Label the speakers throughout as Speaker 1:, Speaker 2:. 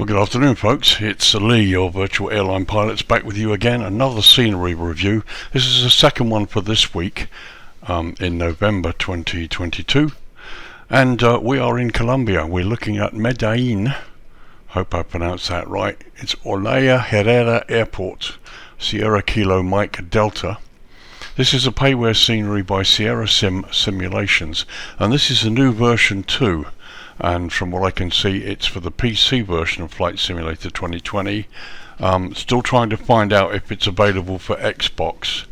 Speaker 1: Well, good afternoon, folks. It's Lee, your virtual airline pilots, back with you again. Another scenery review. This is the second one for this week in November 2022. And we are in Colombia. We're looking at Medellin. Hope I pronounced that right. It's OLAYA HERRERA Airport, Sierra Kilo Mike Delta. This is a PAYWARE scenery by Sierrasim Simulations. And this is a new version 2. And from what I can see, it's for the PC version of Flight Simulator 2020. Still trying to find out if it's available for Xbox.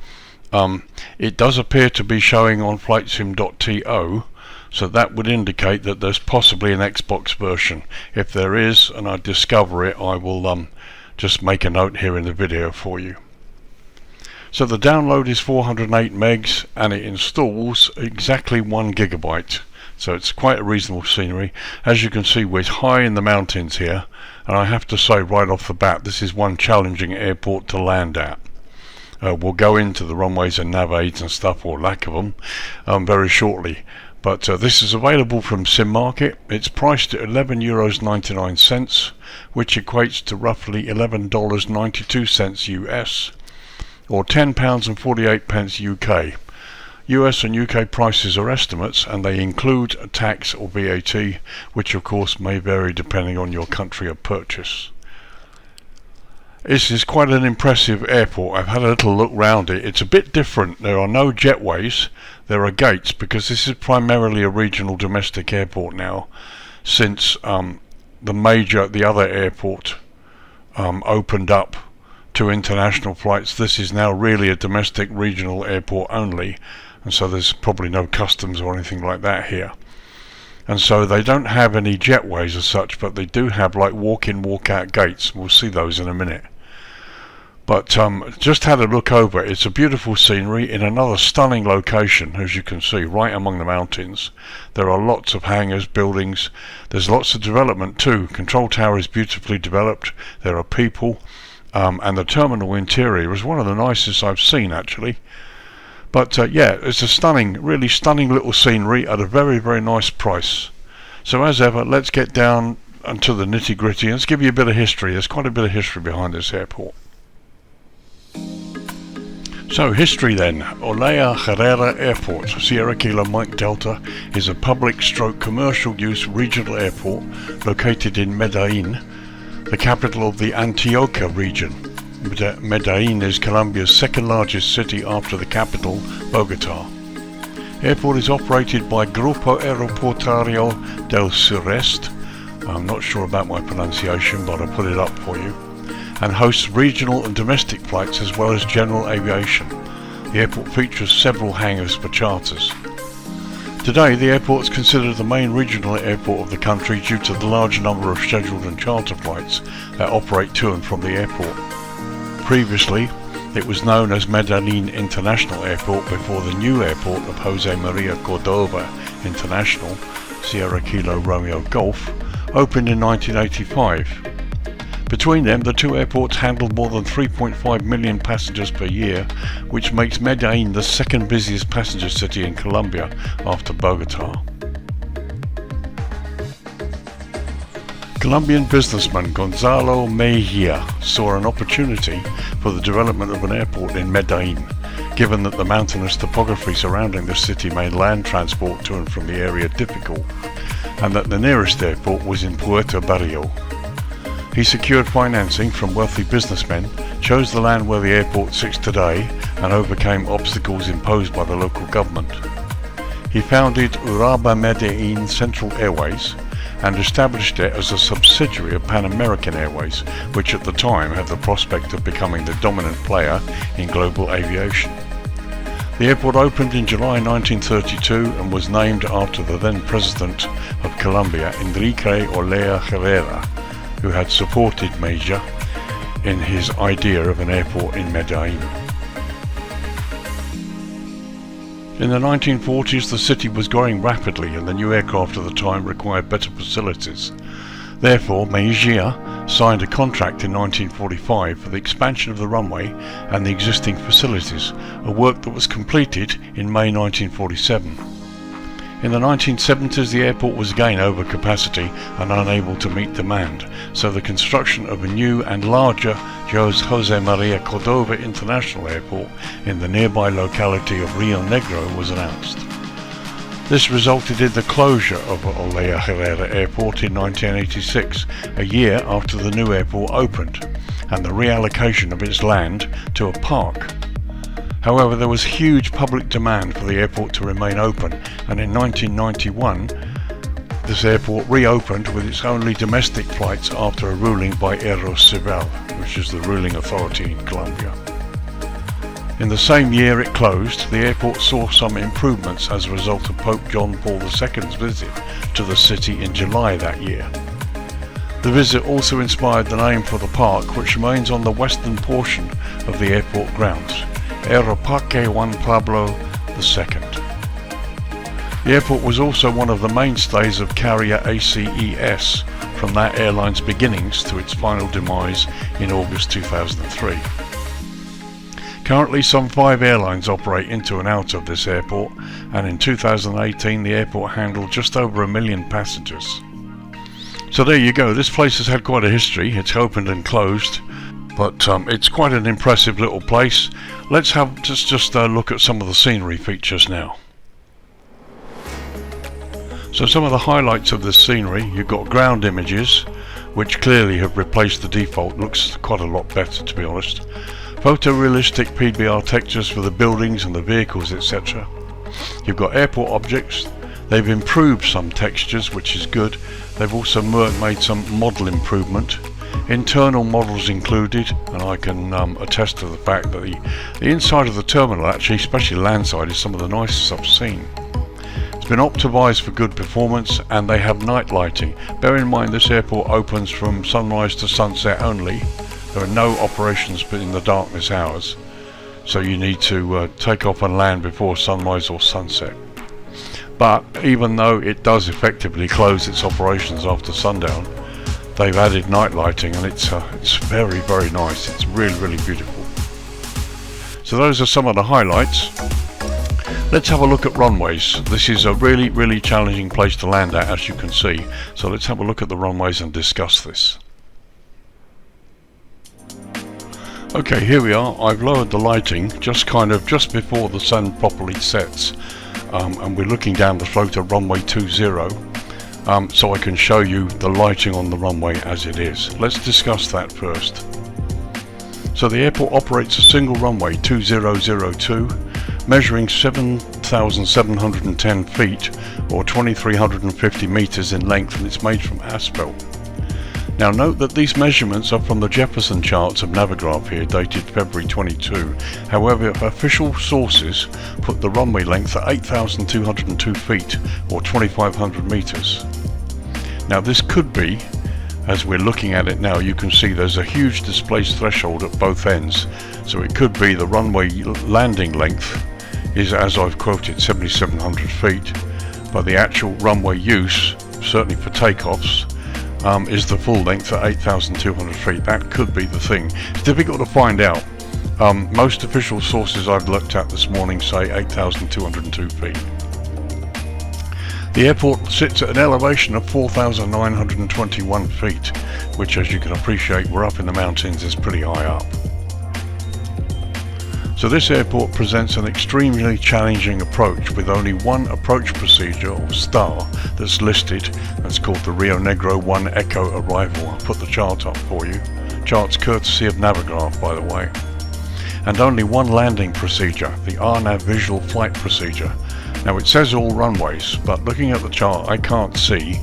Speaker 1: It does appear to be showing on flightsim.to, so that would indicate that there's possibly an Xbox version. If there is, and I discover it, I will just make a note here in the video for you. So the download is 408 megs, and it installs exactly 1 gigabyte. So it's quite a reasonable scenery. As you can see, we're high in the mountains here, and I have to say right off the bat, this is one challenging airport to land at. We'll go into the runways and nav aids and stuff, or lack of them, very shortly. But this is available from Sim Market. It's priced at €11.99, which equates to roughly $11.92 US, or £10.48 UK. US and UK prices are estimates, and they include a tax or VAT, which of course may vary depending on your country of purchase. This is quite an impressive airport. I've had a little look round it. It's a bit different. There are no jetways, there are gates, because this is primarily a regional domestic airport now, since the other airport opened up to international flights. This is now really a domestic regional airport only. And so there's probably no customs or anything like that here. And so they don't have any jetways as such, but they do have like walk-in, walk-out gates. We'll see those in a minute. But just had a look over. It's a beautiful scenery in another stunning location, as you can see, right among the mountains. There are lots of hangars, buildings. There's lots of development too. Control tower is beautifully developed. There are people. And the terminal interior is one of the nicest I've seen, actually. But yeah, it's a really stunning little scenery at a very, very nice price. So as ever, let's get down into the nitty gritty and let's give you a bit of history. There's quite a bit of history behind this airport. So history then. OLAYA HERRERA Airport, Sierra Kilo Mike Delta, is a public/commercial use regional airport located in Medellin, the capital of the Antioquia region. Medellin is Colombia's second largest city after the capital, Bogota. Airport is operated by Grupo Aeroportuario del Sureste. I'm not sure about my pronunciation, but I'll put it up for you. And hosts regional and domestic flights as well as general aviation. The airport features several hangars for charters. Today, the airport is considered the main regional airport of the country due to the large number of scheduled and charter flights that operate to and from the airport. Previously, it was known as Medellin International Airport before the new airport of Jose Maria Cordova International, Sierra Kilo Romeo Golf, opened in 1985. Between them, the two airports handled more than 3.5 million passengers per year, which makes Medellin the second busiest passenger city in Colombia after Bogota. Colombian businessman Gonzalo Mejia saw an opportunity for the development of an airport in Medellin, given that the mountainous topography surrounding the city made land transport to and from the area difficult, and that the nearest airport was in Puerto Barrio. He secured financing from wealthy businessmen, chose the land where the airport sits today, and overcame obstacles imposed by the local government. He founded Uraba Medellin Central Airways, and established it as a subsidiary of Pan American Airways, which at the time had the prospect of becoming the dominant player in global aviation. The airport opened in July 1932 and was named after the then President of Colombia, Enrique OLAYA HERRERA, who had supported Mejia in his idea of an airport in Medellin. In the 1940s, the city was growing rapidly and the new aircraft of the time required better facilities. Therefore, Mejia signed a contract in 1945 for the expansion of the runway and the existing facilities, a work that was completed in May 1947. In the 1970s, the airport was again over capacity and unable to meet demand, so the construction of a new and larger Jose Maria Cordova International Airport in the nearby locality of Rio Negro was announced. This resulted in the closure of OLAYA HERRERA Airport in 1986, a year after the new airport opened, and the reallocation of its land to a park. However, there was huge public demand for the airport to remain open, and in 1991 this airport reopened with its only domestic flights after a ruling by Civil, which is the ruling authority in Colombia. In the same year it closed, the airport saw some improvements as a result of Pope John Paul II's visit to the city in July that year. The visit also inspired the name for the park, which remains on the western portion of the airport grounds, Aeroparque Juan Pablo II. The airport was also one of the mainstays of carrier ACES from that airline's beginnings to its final demise in August 2003. Currently some 5 airlines operate into and out of this airport, and in 2018 the airport handled just over 1 million passengers. So there you go, this place has had quite a history. It's opened and closed, but it's quite an impressive little place. Let's just look at some of the scenery features now. So some of the highlights of this scenery: you've got ground images, which clearly have replaced the default. Looks quite a lot better, to be honest. Photorealistic PBR textures for the buildings and the vehicles, etc. You've got airport objects. They've improved some textures, which is good. They've also made some model improvement. Internal models included, and I can attest to the fact that the inside of the terminal, actually, especially landside, is some of the nicest I've seen. It's been optimised for good performance, and they have night lighting. Bear in mind this airport opens from sunrise to sunset only. There are no operations in the darkness hours, so you need to take off and land before sunrise or sunset. But even though it does effectively close its operations after sundown, they've added night lighting, and it's very, very nice. It's really, really beautiful. So those are some of the highlights. Let's have a look at runways. This is a really, really challenging place to land at, as you can see. So let's have a look at the runways and discuss this. Okay, here we are. I've lowered the lighting just before the sun properly sets, and we're looking down the slope of runway 20, so I can show you the lighting on the runway as it is. Let's discuss that first. So the airport operates a single runway 2002, measuring 7,710 feet or 2,350 meters in length, and it's made from asphalt. Now note that these measurements are from the Jefferson charts of Navigraph here, dated February 22. However, official sources put the runway length at 8,202 feet or 2,500 meters. Now this could be, as we're looking at it now, you can see there's a huge displaced threshold at both ends. So it could be the runway landing length is, as I've quoted, 7,700 feet, but the actual runway use, certainly for takeoffs, is the full length at 8,200 feet. That could be the thing. It's difficult to find out. Most official sources I've looked at this morning say 8,202 feet. The airport sits at an elevation of 4,921 feet, which, as you can appreciate, we're up in the mountains, is pretty high up. So this airport presents an extremely challenging approach with only one approach procedure, or STAR, that's listed. That's called the Rio Negro 1 Echo Arrival. I'll put the chart up for you. Chart's courtesy of Navigraph, by the way. And only one landing procedure, the RNAV Visual Flight Procedure. Now it says all runways, but looking at the chart I can't see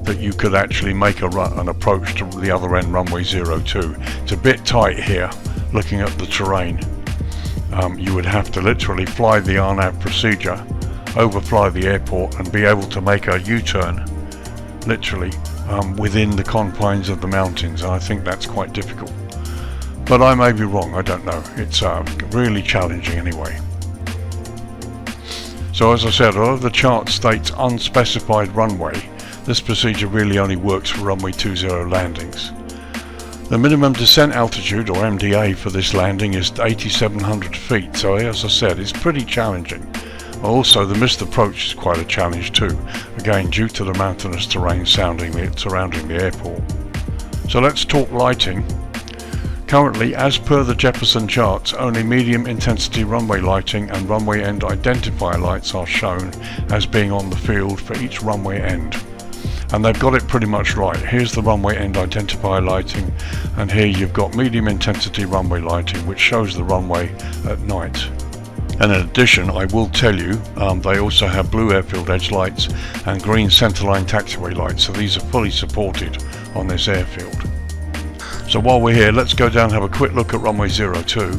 Speaker 1: that you could actually make an approach to the other end, runway 02. It's a bit tight here, looking at the terrain. You would have to literally fly the RNAV procedure, overfly the airport, and be able to make a U-turn, literally, within the confines of the mountains. And I think that's quite difficult. But I may be wrong, I don't know. It's really challenging anyway. So as I said, although the chart states unspecified runway, this procedure really only works for runway 20 landings. The minimum descent altitude, or MDA, for this landing is 8,700 feet, so as I said, it's pretty challenging. Also, the missed approach is quite a challenge too, again due to the mountainous terrain surrounding the airport. So let's talk lighting. Currently, as per the Jeppesen charts, only medium intensity runway lighting and runway end identifier lights are shown as being on the field for each runway end. And they've got it pretty much right. Here's the runway end identifier lighting, and here you've got medium intensity runway lighting, which shows the runway at night. And in addition, I will tell you, they also have blue airfield edge lights and green centerline taxiway lights, so these are fully supported on this airfield. So while we're here, let's go down and have a quick look at runway 02.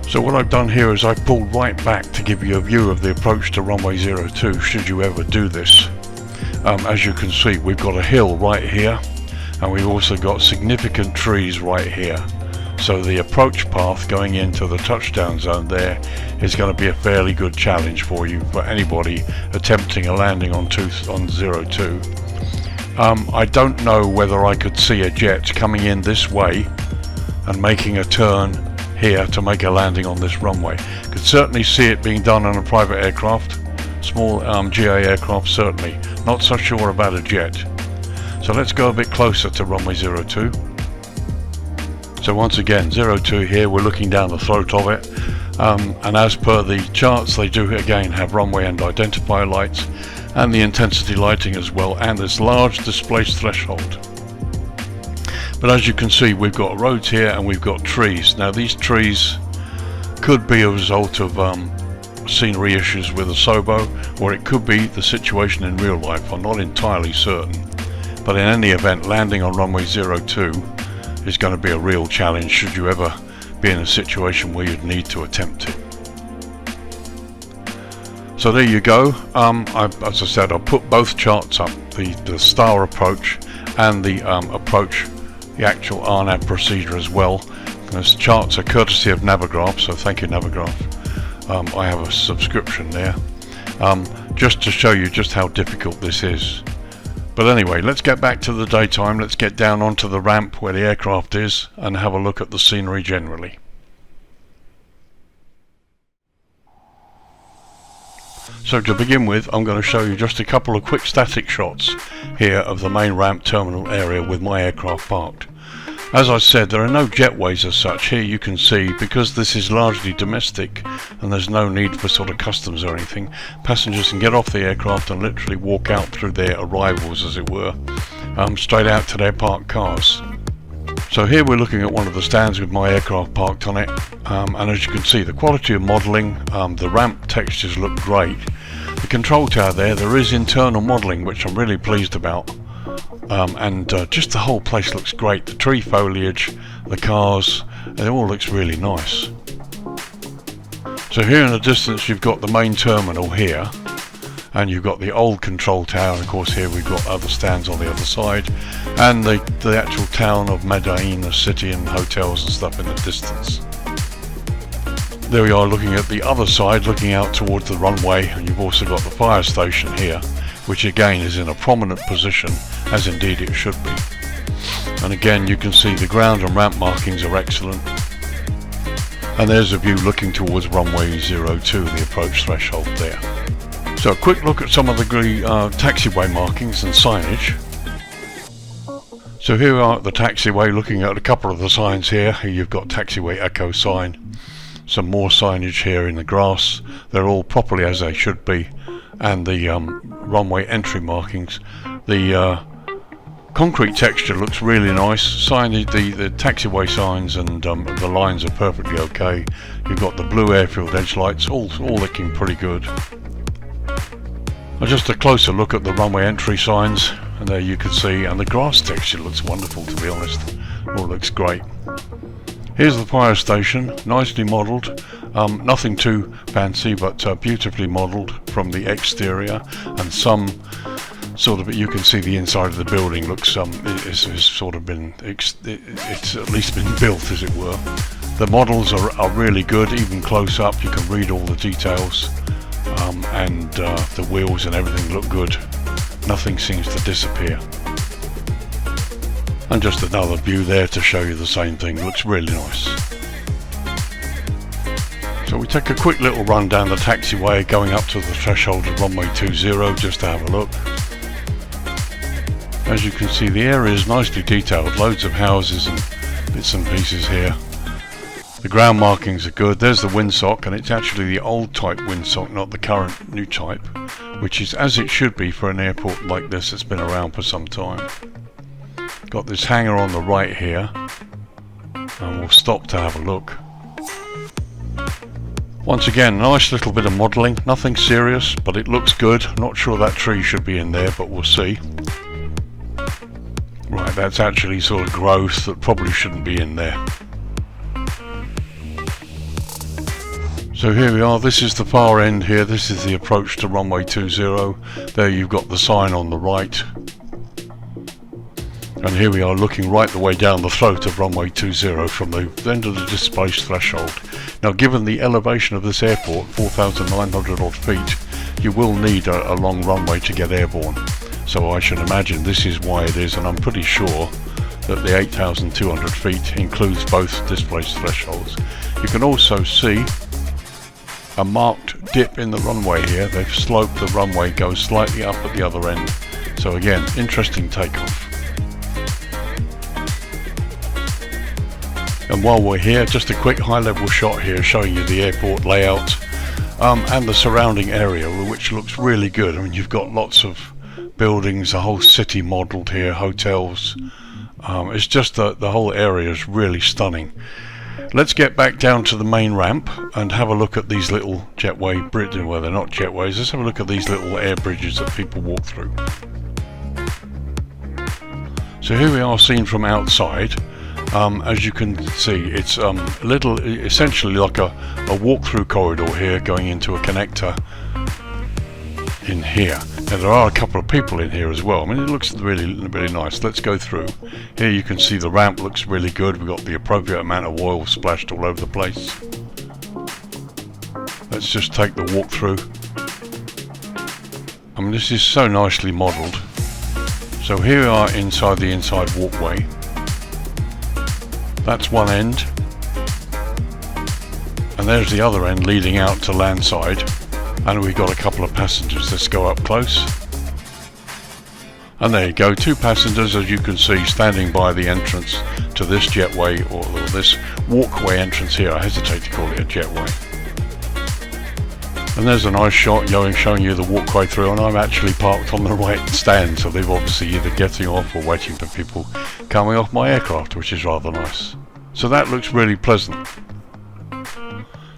Speaker 1: So what I've done here is I've pulled right back to give you a view of the approach to runway 02 should you ever do this. As you can see, we've got a hill right here, and we've also got significant trees right here. So the approach path going into the touchdown zone there is going to be a fairly good challenge for you, for anybody attempting a landing on 02. I don't know whether I could see a jet coming in this way and making a turn here to make a landing on this runway. Could certainly see it being done on a private aircraft, small GA aircraft certainly. Not so sure about a jet. So let's go a bit closer to runway 02. So once again, 02 here, we're looking down the throat of it. And as per the charts, they do again have runway end identifier lights and the intensity lighting as well, and this large displaced threshold. But as you can see, we've got roads here and we've got trees. Now these trees could be a result of scenery issues with a SOBO, or it could be the situation in real life. I'm not entirely certain. But in any event, landing on runway 02 is going to be a real challenge should you ever be in a situation where you'd need to attempt it. So there you go. As I said, I'll put both charts up, the star approach and the approach, the actual RNAV procedure as well. Those charts are courtesy of Navigraph, so thank you Navigraph. I have a subscription there, just to show you just how difficult this is. But anyway, let's get back to the daytime. Let's get down onto the ramp where the aircraft is and have a look at the scenery generally. So to begin with, I'm going to show you just a couple of quick static shots here of the main ramp terminal area with my aircraft parked. As I said, there are no jetways as such. Here you can see, because this is largely domestic and there's no need for sort of customs or anything, passengers can get off the aircraft and literally walk out through their arrivals, as it were, straight out to their parked cars. So here we're looking at one of the stands with my aircraft parked on it, and as you can see, the quality of modelling, the ramp textures look great. The control tower there is internal modelling, which I'm really pleased about, and just the whole place looks great. The tree foliage, the cars, it all looks really nice. So here in the distance you've got the main terminal here, and you've got the old control tower, and of course here we've got other stands on the other side, and the actual town of Medellin, the city and hotels and stuff in the distance. There we are looking at the other side, looking out towards the runway, and you've also got the fire station here, which again is in a prominent position, as indeed it should be. And again you can see the ground and ramp markings are excellent. And there's a view looking towards runway 02, the approach threshold there. So a quick look at some of the taxiway markings and signage. So here we are at the taxiway, looking at a couple of the signs here. Here you've got taxiway echo sign, some more signage here in the grass. They're all properly as they should be. And the runway entry markings. The concrete texture looks really nice. Signage, the taxiway signs and the lines are perfectly okay. You've got the blue airfield edge lights, all looking pretty good. Just a closer look at the runway entry signs, and there you can see, and the grass texture looks wonderful, to be honest. All looks great. Here's the fire station, nicely modelled, nothing too fancy, but beautifully modelled from the exterior, and some sort of, you can see the inside of the building looks it's sort of been, it's at least been built, as it were. The models are really good, even close up you can read all the details. And the wheels and everything look good. Nothing seems to disappear. And just another view there to show you the same thing. Looks really nice. So we take a quick little run down the taxiway going up to the threshold of runway 20 just to have a look. As you can see, the area is nicely detailed, loads of houses and bits and pieces here. The ground markings are good. There's the windsock, and it's actually the old type windsock, not the current new type, which is as it should be for an airport like this that's been around for some time. Got this hangar on the right here, and we'll stop to have a look. Once again, nice little bit of modelling, nothing serious, but it looks good. Not sure that tree should be in there, but we'll see. Right, that's actually sort of growth that probably shouldn't be in there. So here we are, this is the far end here, this is the approach to runway 20. There you've got the sign on the right. And here we are looking right the way down the throat of runway 20 from the end of the displaced threshold. Now given the elevation of this airport, 4,900 odd feet, you will need a long runway to get airborne. So I should imagine this is why it is, and I'm pretty sure that the 8,200 feet includes both displaced thresholds. You can also see a marked dip in the runway here. They've sloped the runway, goes slightly up at the other end. So again, interesting takeoff. And while we're here, just a quick high-level shot here showing you the airport layout and the surrounding area, which looks really good. I mean, you've got lots of buildings, a whole city modelled here, hotels. It's just the whole area is really stunning. Let's get back down to the main ramp and have a look at these little jetway bridges. Well, they're not jetways. Let's have a look at these little air bridges that people walk through. So here we are seen from outside. As you can see, it's essentially like a walk-through corridor here going into a connector in here. Now there are a couple of people in here as well. I mean, it looks really nice. Let's go through. Here you can see the ramp looks really good. We've got the appropriate amount of oil splashed all over the place. Let's just take the walk through. I mean, this is so nicely modelled. So here we are inside the inside walkway. That's one end. And there's the other end leading out to landside. And we've got a couple of passengers. Let's go up close. And there you go, 2 passengers, as you can see, standing by the entrance to this jetway, or this walkway entrance here. I hesitate to call it a jetway. And there's a nice shot showing you the walkway through, and I'm actually parked on the right stand, so they've obviously either getting off or waiting for people coming off my aircraft, which is rather nice. So that looks really pleasant.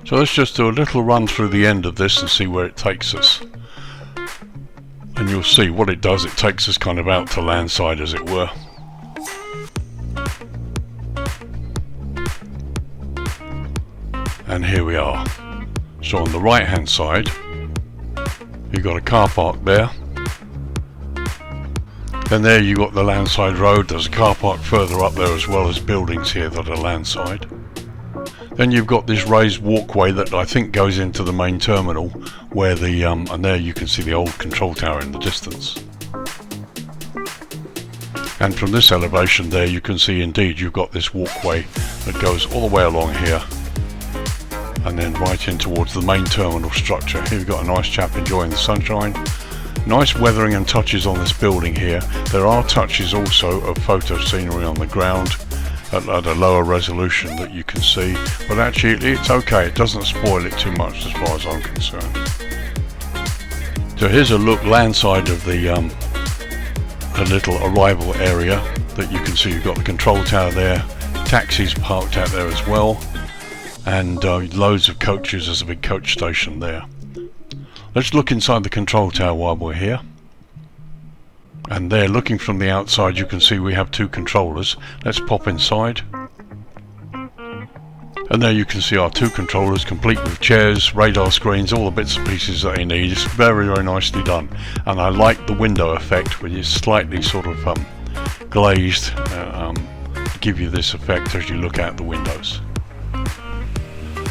Speaker 1: So let's just do a little run through the end of this and see where it takes us. And you'll see what it does. It takes us kind of out to landside, as it were. And here we are. So on the right hand side, you've got a car park there. Then there you've got the landside road. There's a car park further up there, as well as buildings here that are landside. Then you've got this raised walkway that I think goes into the main terminal, where the and there you can see the old control tower in the distance. And from this elevation there you can see indeed you've got this walkway that goes all the way along here and then right in towards the main terminal structure. Here we've got a nice chap enjoying the sunshine. Nice weathering and touches on this building here. There are touches also of photo scenery on the ground at a lower resolution that you can see, but actually it's okay, it doesn't spoil it too much as far as I'm concerned. So here's a look landside of the little arrival area that you can see. You've got the control tower there, taxis parked out there as well, and loads of coaches. There's a big coach station there. Let's look inside the control tower while we're here. And there, looking from the outside, you can see we have 2 controllers. Let's pop inside. And there you can see our 2 controllers, complete with chairs, radar screens, all the bits and pieces that you need. It's very nicely done. And I like the window effect, which is slightly sort of glazed, to give you this effect as you look out the windows.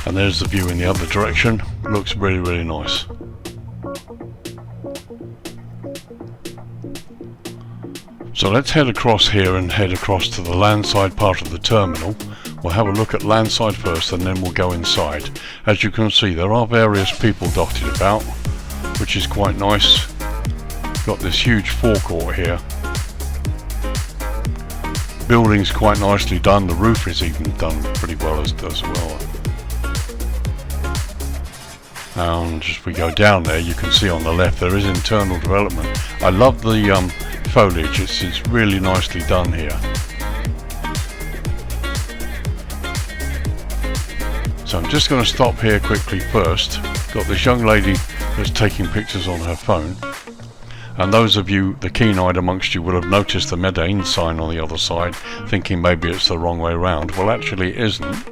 Speaker 1: And there's the view in the other direction. Looks really nice. So let's head across here and head across to the landside part of the terminal, We'll have a look at landside first and then we'll go inside. As you can see, there are various people dotted about, which is quite nice. Got this huge forecourt here. Building's quite nicely done. The roof is even done pretty well as well. And as we go down there, you can see on the left there is internal development. I love the foliage. It's really nicely done here. So I'm just going to stop here quickly first. Got this young lady that's taking pictures on her phone. And those of you, the keen-eyed amongst you, will have noticed the Medellin sign on the other side, thinking maybe it's the wrong way round. Well, actually it isn't.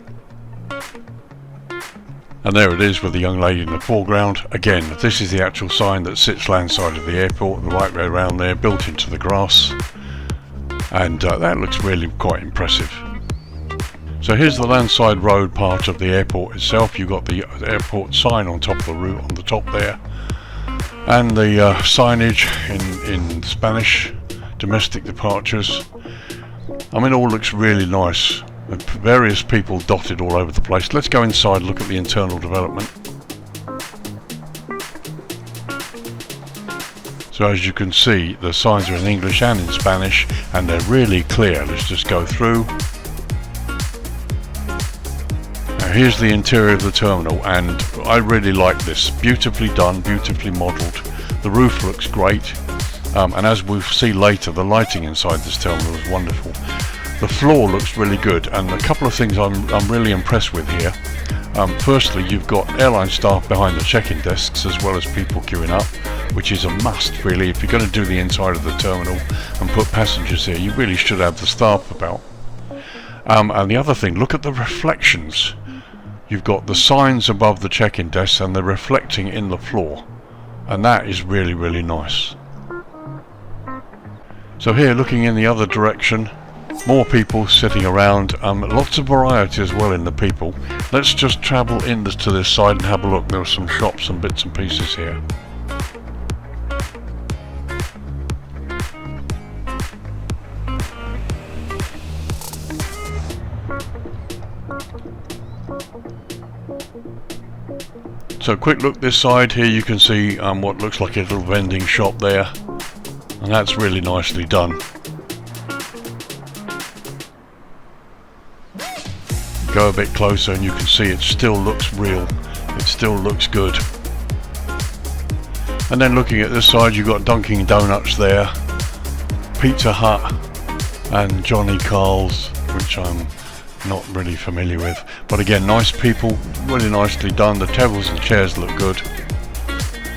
Speaker 1: And there it is with the young lady in the foreground. Again, this is the actual sign that sits landside of the airport, the right way around there, built into the grass. And that looks really quite impressive. So here's the landside road part of the airport itself. You've got the airport sign on top of the route, on the top there. And the signage in Spanish, domestic departures. I mean, it all looks really nice. Various people dotted all over the place. Let's go inside and look at the internal development. So as you can see, the signs are in English and in Spanish, and they're really clear. Let's just go through. Now here's the interior of the terminal, and I really like this. Beautifully done, beautifully modelled. The roof looks great, and as we'll see later, the lighting inside this terminal is wonderful. The floor looks really good, and a couple of things I'm really impressed with here. Firstly, you've got airline staff behind the check-in desks as well as people queuing up, which is a must really. If you're going to do the inside of the terminal and put passengers here, you really should have the staff about. And the other thing, look at the reflections. You've got the signs above the check-in desks and they're reflecting in the floor, and that is really, really nice. So here, looking in the other direction, more people sitting around, lots of variety as well in the people. Let's just travel in to this side and have a look. There are some shops and bits and pieces here. So quick look this side here, you can see what looks like a little vending shop there, and that's really nicely done. Go a bit closer and you can see it still looks real, it still looks good. And then looking at this side, you've got Dunkin' Donuts there, Pizza Hut and Johnny Carl's, which I'm not really familiar with. But again, nice people, really nicely done. The tables and chairs look good.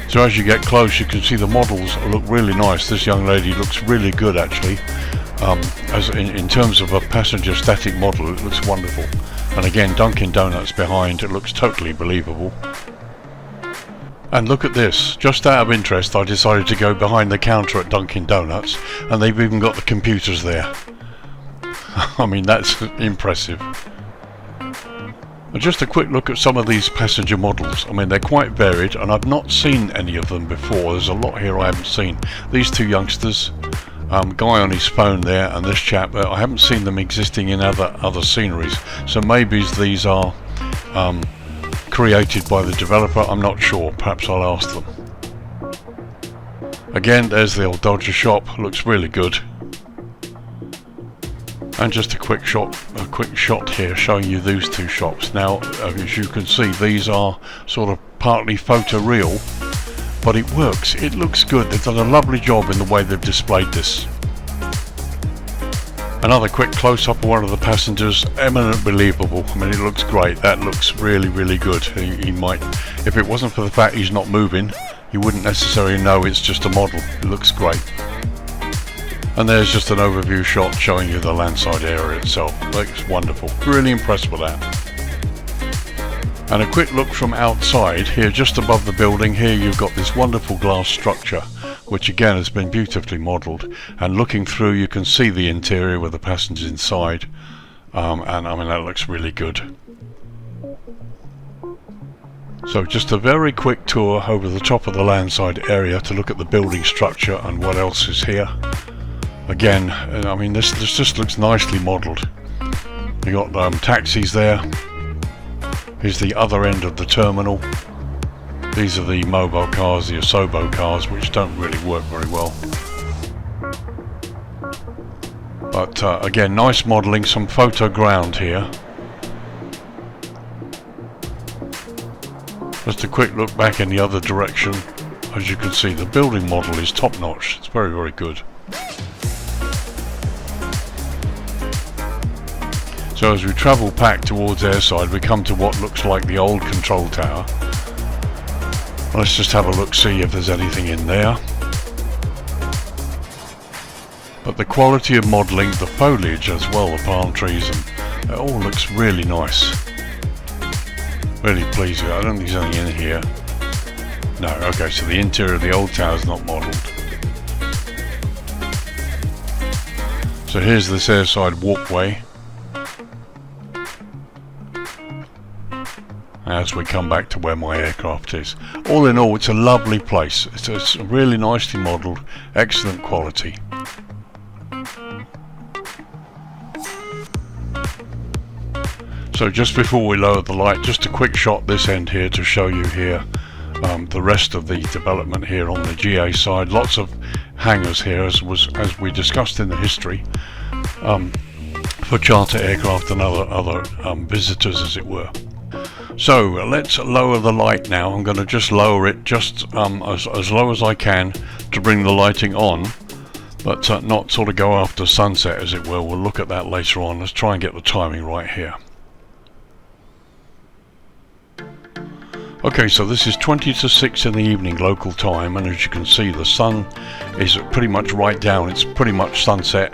Speaker 1: So as you get close, you can see the models look really nice. This young lady looks really good actually. As in terms of a passenger static model, it looks wonderful. And again, Dunkin' Donuts behind, it looks totally believable. And look at this, just out of interest I decided to go behind the counter at Dunkin' Donuts, and they've even got the computers there. I mean, that's impressive. And just a quick look at some of these passenger models. I mean, they're quite varied and I've not seen any of them before. There's a lot here I haven't seen. These two youngsters, guy on his phone there, and this chap, I haven't seen them existing in other sceneries, so maybe these are created by the developer. I'm not sure, perhaps I'll ask them. Again, there's the old Dodger shop, looks really good. And just a quick shot here showing you these two shops. Now as you can see, these are sort of partly photo real, but it works, it looks good. They've done a lovely job in the way they've displayed this. Another quick close-up of one of the passengers, eminent believable. I mean, it looks great, that looks really, really good. He might, if it wasn't for the fact he's not moving, you wouldn't necessarily know it's just a model. It looks great. And there's just an overview shot showing you the landside area itself. Looks wonderful, really impressed with that. And a quick look from outside here, just above the building. Here you've got this wonderful glass structure, which again has been beautifully modelled, and looking through you can see the interior with the passengers inside, and I mean that looks really good. So just a very quick tour over the top of the landside area to look at the building structure and what else is here. Again, I mean this just looks nicely modelled. We got taxis there. Here's the other end of the terminal. These are the mobile cars, the Asobo cars, which don't really work very well. But again, nice modelling, some photo ground here. Just a quick look back in the other direction. As you can see, the building model is top notch. It's very, very good. So as we travel back towards airside, we come to what looks like the old control tower. Let's just have a look, see if there's anything in there. But the quality of modelling, the foliage as well, the palm trees, and it all looks really nice. Really pleased with it. I don't think there's anything in here. No, okay, so the interior of the old tower is not modelled. So here's this airside walkway. As we come back to where my aircraft is. All in all, it's a lovely place. It's really nicely modelled, excellent quality. So just before we lower the light, just a quick shot this end here to show you here the rest of the development here on the GA side. Lots of hangars here, as we discussed in the history, for charter aircraft and other visitors, as it were. So let's lower the light now. I'm going to just lower it just as low as I can to bring the lighting on, but not sort of go after sunset, as it were. We'll look at that later on. Let's try and get the timing right here. Okay, so this is 20 to 6 in the evening local time, and as you can see, the sun is pretty much right down. It's pretty much sunset.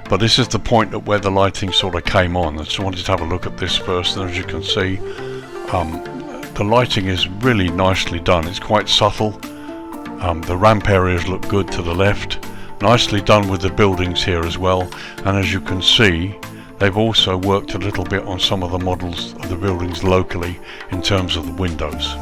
Speaker 1: But this is the point at where the lighting sort of came on. I just wanted to have a look at this first, and as you can see, the lighting is really nicely done. It's quite subtle. The ramp areas look good to the left. Nicely done with the buildings here as well. And as you can see, they've also worked a little bit on some of the models of the buildings locally in terms of the windows.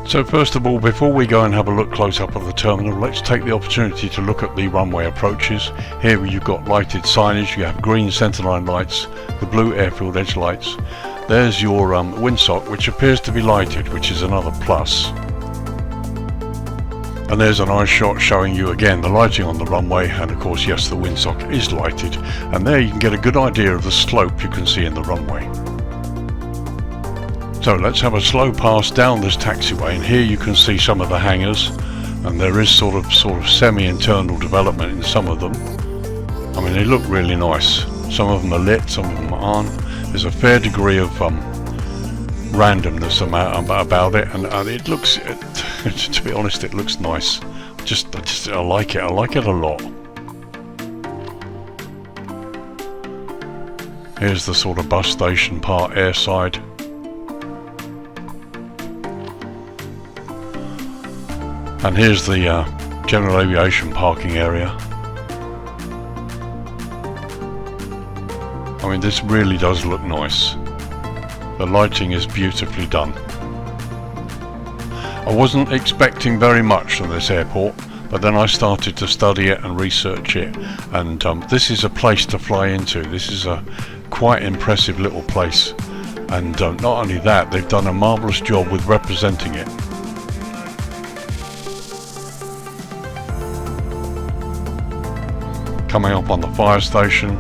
Speaker 1: So first of all, before we go and have a look close up of the terminal, let's take the opportunity to look at the runway approaches. Here you've got lighted signage, you have green centerline lights, the blue airfield edge lights. There's your windsock, which appears to be lighted, which is another plus. And there's a nice shot showing you again the lighting on the runway, and of course, yes, the windsock is lighted. And there you can get a good idea of the slope you can see in the runway. So let's have a slow pass down this taxiway, and here you can see some of the hangars, and there is sort of semi-internal development in some of them. I mean, they look really nice. Some of them are lit, some of them aren't. There's a fair degree of randomness about it, and it looks, to be honest, it looks nice. I like it. I like it a lot. Here's the sort of bus station part airside. And here's the general aviation parking area. I mean, this really does look nice. The lighting is beautifully done. I wasn't expecting very much from this airport, but then I started to study it and research it, and this is a place to fly into. This is a quite impressive little place, and not only that, they've done a marvellous job with representing it. Coming up on the fire station,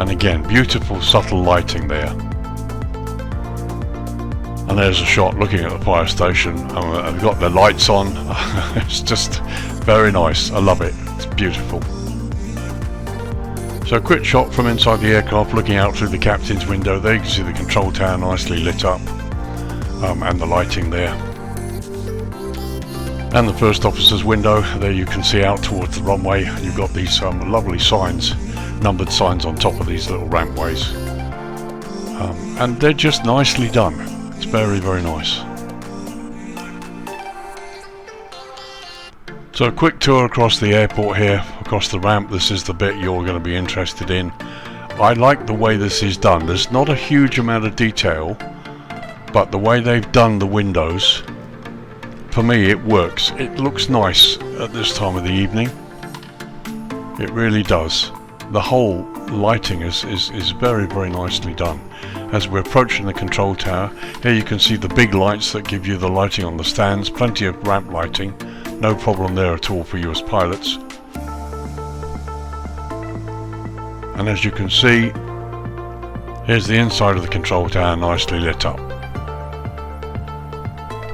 Speaker 1: and again, beautiful subtle lighting there. And there's a shot looking at the fire station, and they've got the lights on. It's just very nice. I love it. It's beautiful. So a quick shot from inside the aircraft, looking out through the captain's window. There you can see the control tower nicely lit up, and the lighting there. And the first officer's window, there you can see out towards the runway. You've got these lovely signs, numbered signs on top of these little rampways. And they're just nicely done. It's very, very nice. So a quick tour across the airport here, across the ramp. This is the bit you're going to be interested in. I like the way this is done. There's not a huge amount of detail, but the way they've done the windows for me it works. It looks nice at this time of the evening. It really does. The whole lighting is very, very nicely done. As we're approaching the control tower, here you can see the big lights that give you the lighting on the stands, plenty of ramp lighting, no problem there at all for you as pilots. And as you can see, here's the inside of the control tower nicely lit up.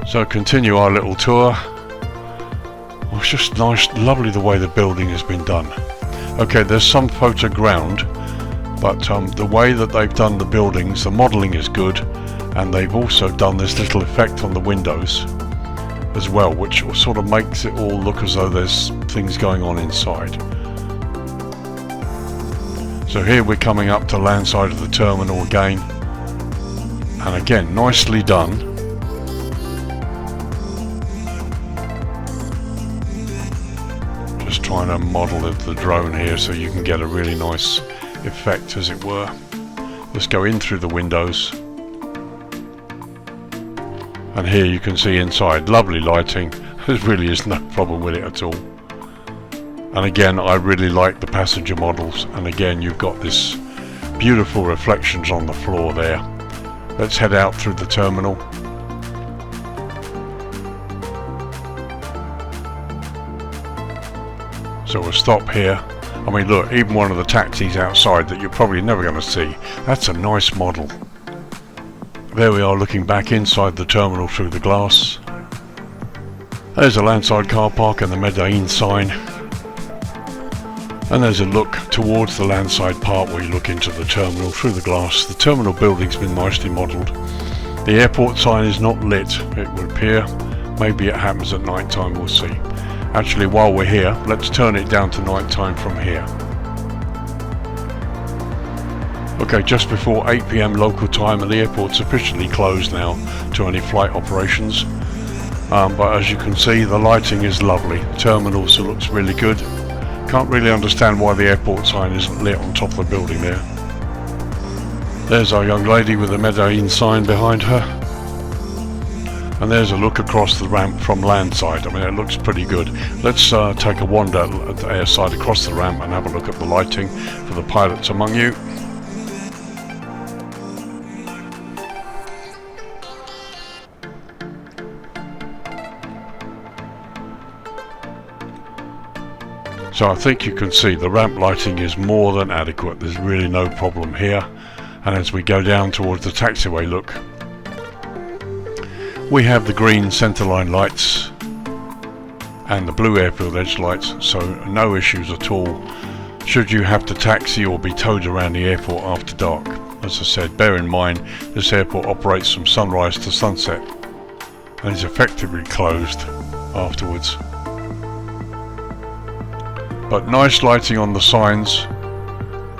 Speaker 1: So continue our little tour. Oh, it's just nice, lovely the way the building has been done. Okay, there's some photo ground, but the way that they've done the buildings, the modelling is good, and they've also done this little effect on the windows as well, which sort of makes it all look as though there's things going on inside. So here we're coming up to landside of the terminal again, and again, nicely done. Just trying to model the drone here so you can get a really nice effect, as it were. Let's go in through the windows, and here you can see inside, lovely lighting. There really is no problem with it at all. And again, I really like the passenger models, and again you've got this beautiful reflections on the floor there. Let's head out through the terminal. So we'll stop here. I mean, look, even one of the taxis outside that you're probably never going to see. That's a nice model. There we are, looking back inside the terminal through the glass. There's a landside car park and the Medellin sign. And there's a look towards the landside part where you look into the terminal through the glass. The terminal building's been nicely modelled. The airport sign is not lit, it would appear. Maybe it happens at night time, we'll see. Actually, while we're here, let's turn it down to night time from here. Okay, just before 8 PM local time, and the airport's officially closed now to any flight operations. But as you can see, the lighting is lovely. The terminals looks really good. Can't really understand why the airport sign isn't lit on top of the building there. There's our young lady with the Medellin sign behind her. And there's a look across the ramp from landside. I mean, it looks pretty good. Let's take a wander at the airside across the ramp and have a look at the lighting for the pilots among you. So I think you can see the ramp lighting is more than adequate. There's really no problem here. And as we go down towards the taxiway look, we have the green centerline lights and the blue airfield edge lights, so no issues at all should you have to taxi or be towed around the airport after dark. As I said, bear in mind this airport operates from sunrise to sunset and is effectively closed afterwards. But nice lighting on the signs.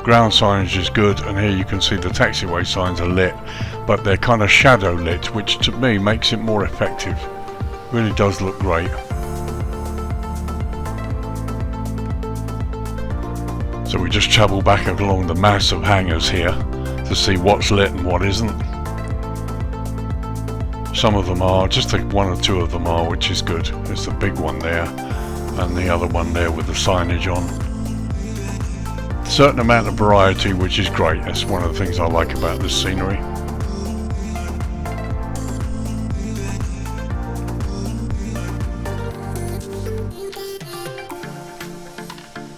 Speaker 1: Ground signage is good, and here you can see the taxiway signs are lit, but they're kind of shadow lit, which to me makes it more effective. Really does look great. So we just travel back along the mass of hangars here to see what's lit and what isn't. Some of them are, just one or two of them are, which is good. There's the big one there and the other one there with the signage on. Certain amount of variety, which is great. That's one of the things I like about this scenery.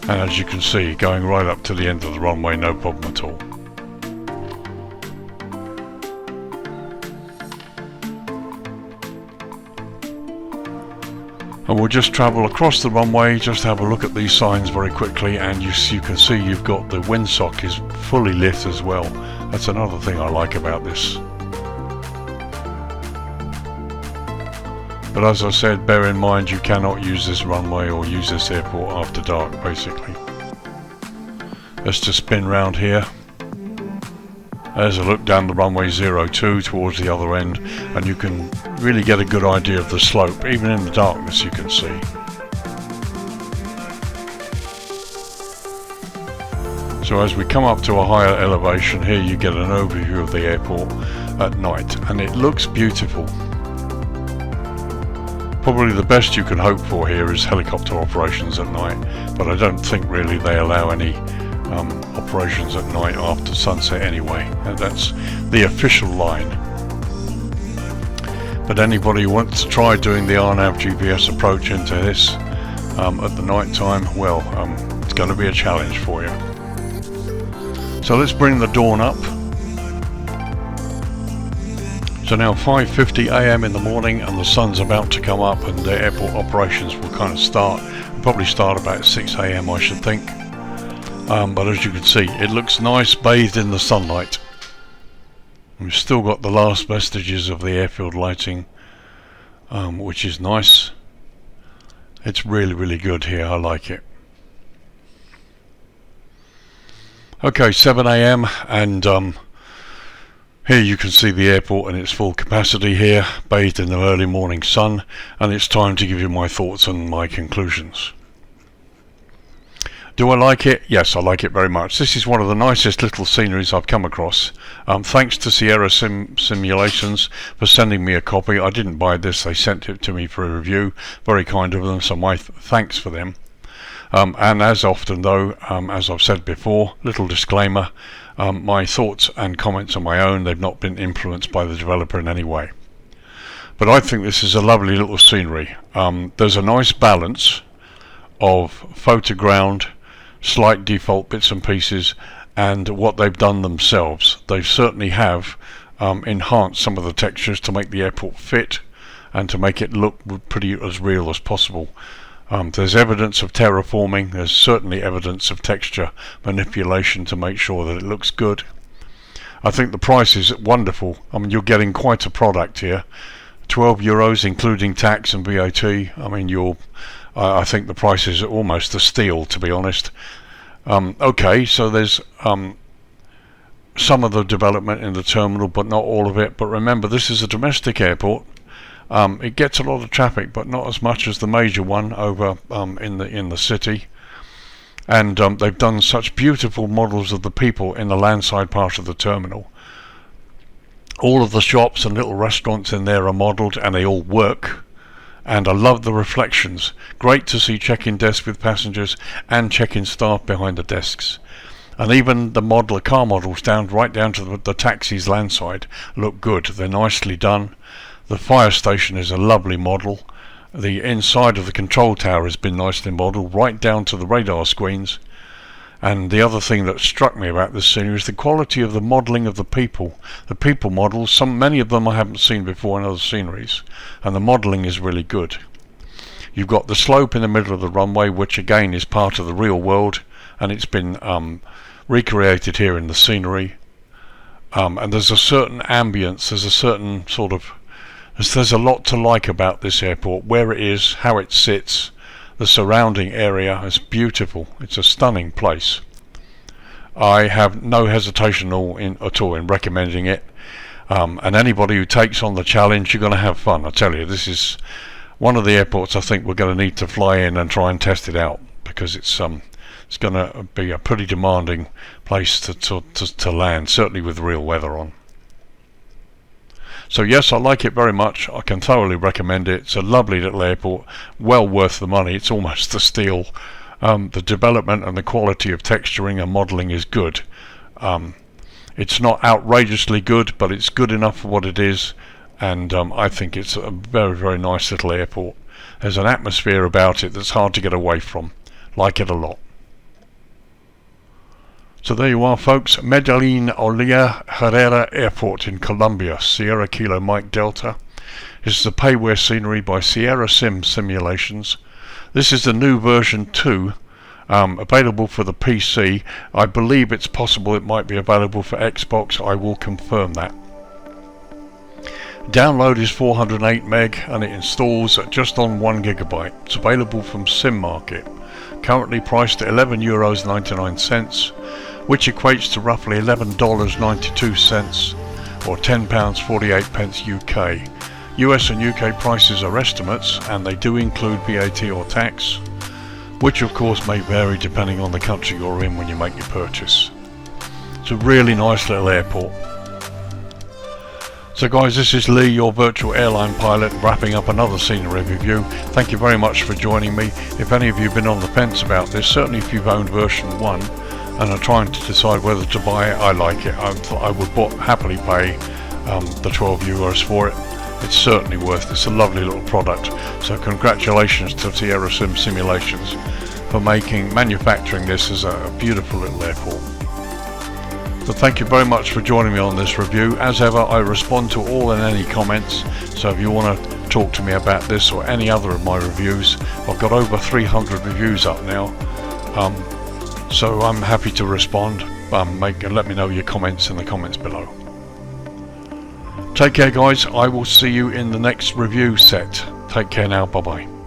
Speaker 1: And as you can see, going right up to the end of the runway, no problem at all. And we'll just travel across the runway, just have a look at these signs very quickly, and you can see you've got the windsock is fully lit as well. That's another thing I like about this. But as I said, bear in mind you cannot use this runway or use this airport after dark, basically. Let's just spin round here. There's a look down the runway 02 towards the other end, and you can really get a good idea of the slope, even in the darkness you can see. So as we come up to a higher elevation here, you get an overview of the airport at night, and it looks beautiful. Probably the best you can hope for here is helicopter operations at night, but I don't think really they allow any operations at night after sunset anyway. And that's the official line. But anybody who wants to try doing the RNAV GPS approach into this at the night time, well, it's going to be a challenge for you. So let's bring the dawn up. So now 5:50 AM in the morning, and the sun's about to come up, and the airport operations will kind of start. Probably start about 6 AM, I should think. But as you can see, it looks nice, bathed in the sunlight. We've still got the last vestiges of the airfield lighting, which is nice. It's really, really good here. I like it. Okay, 7 AM, and here you can see the airport in its full capacity here, bathed in the early morning sun, and it's time to give you my thoughts and my conclusions. Do I like it? Yes, I like it very much. This is one of the nicest little sceneries I've come across. Thanks to Sierrasim Simulations for sending me a copy. I didn't buy this, they sent it to me for a review. Very kind of them, so my thanks for them. And as often though, as I've said before, little disclaimer, my thoughts and comments are my own. They've not been influenced by the developer in any way. But I think this is a lovely little scenery. There's a nice balance of foreground, slight default bits and pieces, and what they've done themselves. They certainly have enhanced some of the textures to make the airport fit and to make it look pretty as real as possible. There's evidence of terraforming. There's certainly evidence of texture manipulation to make sure that it looks good. I think the price is wonderful. I mean, you're getting quite a product here. €12 including tax and VAT. I mean, I think the price is almost a steal, to be honest. Okay, so there's some of the development in the terminal, but not all of it. But remember, this is a domestic airport. It gets a lot of traffic, but not as much as the major one over in the city. And they've done such beautiful models of the people in the landside part of the terminal. All of the shops and little restaurants in there are modelled, and they all work. And I love the reflections. Great to see check-in desks with passengers and check-in staff behind the desks. And even the car models right down to the taxis landside look good. They're nicely done. The fire station is a lovely model. The inside of the control tower has been nicely modelled, right down to the radar screens. And the other thing that struck me about this scenery is the quality of the modelling of the people. The people models, many of them I haven't seen before in other sceneries, and the modelling is really good. You've got the slope in the middle of the runway, which again is part of the real world, and it's been recreated here in the scenery. And there's a certain ambience, there's a certain sort of, there's a lot to like about this airport, where it is, how it sits. The surrounding area is beautiful. It's a stunning place. I have no hesitation at all in recommending it. And anybody who takes on the challenge, you're going to have fun. I tell you, this is one of the airports I think we're going to need to fly in and try and test it out, because it's going to be a pretty demanding place to land, certainly with real weather on. So yes, I like it very much. I can thoroughly recommend it. It's a lovely little airport, well worth the money. It's almost a steal. The development and the quality of texturing and modelling is good. It's not outrageously good, but it's good enough for what it is, and I think it's a very, very nice little airport. There's an atmosphere about it that's hard to get away from. Like it a lot. So there you are, folks. Medellin, OLAYA, HERRERA Airport in Colombia, Sierra Kilo Mike Delta. This is the PAYWARE scenery by Sierrasim Simulations. This is the new version 2, available for the PC. I believe it's possible it might be available for Xbox. I will confirm that. Download is 408 meg and it installs at just on 1 GB. It's available from Sim Market. Currently priced at €11.99, which equates to roughly $11.92 or £10.48 UK. US and UK prices are estimates, and they do include VAT or tax, which of course may vary depending on the country you're in when you make your purchase. It's a really nice little airport. So guys, this is Lee, your virtual airline pilot, wrapping up another scenery review. Thank you very much for joining me. If any of you have been on the fence about this, certainly if you've owned version 1 and are trying to decide whether to buy it, I like it. I would happily pay the 12 euros for it. It's certainly worth it. It's a lovely little product. So congratulations to Sierrasim Simulations for manufacturing this as a beautiful little airport. So thank you very much for joining me on this review. As ever, I respond to all and any comments, so if you want to talk to me about this or any other of my reviews, I've got over 300 reviews up now, so I'm happy to respond. Let me know your comments in the comments below. Take care guys, I will see you in the next review set. Take care now, bye bye.